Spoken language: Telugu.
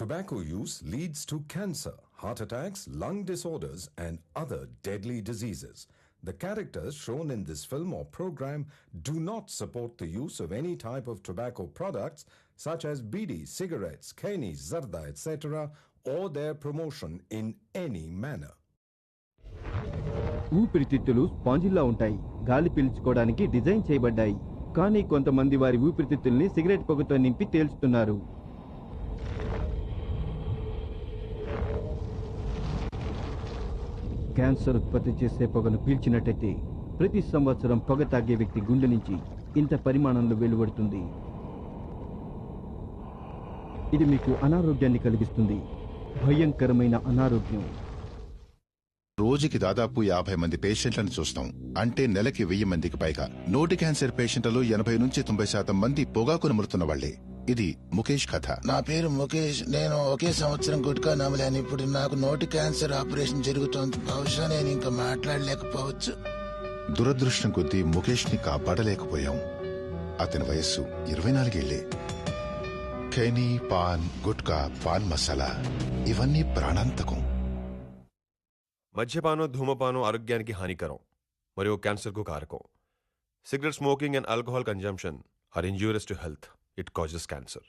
Tobacco use leads to cancer, heart attacks, lung disorders, and other deadly diseases. The characters shown in this film or program do not support the use of any type of tobacco products such as bidi, cigarettes, keni, zarda, etc., or their promotion in any manner. ఊపిరితిత్తులు స్పాంజిల్లా ఉంటాయి. గాలి పీల్చుకోవడానికి డిజైన్ చేయబడ్డాయి. కానీ కొంతమంది వారి ఊపిరితిత్తుల్ని సిగరెట్ పొగతో నింపి తేల్చుతున్నారు. క్యాన్సర్ ఉత్పత్తి చేసే పొగను పీల్చినట్టయితే ప్రతి సంవత్సరం పొగ తాగే వ్యక్తి గుండె నుంచి ఇంత పరిమాణంలో వెలువడుతుంది. ఇది మీకు అనారోగ్యాన్ని కలిగిస్తుంది. భయంకరమైన అనారోగ్యం. రోజుకి దాదాపు 50 మంది పేషెంట్లను చూస్తాం. అంటే నెలకి 1000 మందికి పైగా. నోటి క్యాన్సర్ పేషెంట్లలో 80 నుంచి 90% మంది పొగాకును మృతున్న వాళ్లే. ఇది ముఖేష్ కథ. నా పేరు ముఖేష్. నేను ఒకే సంవత్సరం గుట్కా నమలాను. ఇప్పుడు నాకు నోటి క్యాన్సర్ ఆపరేషన్ జరుగుతోంది. బహుశా నేను ఇంకా మాట్లాడలేకపోవచ్చు. దురదృష్టం కొద్దీ ముఖేష్ ని కాపాడలేకపోయాం. అతని వయస్సు 24 ఏళ్లే. ఖైనీ, పాన్, గుట్కా, పాన్ మసాలా ఇవన్నీ ప్రాణాంతకం. మద్యపానం, ధూమపానం ఆరోగ్యానికి హానికరం మరియు క్యాన్సర్కు కారకం. Cigarette smoking and alcohol consumption are injurious to health. It causes cancer.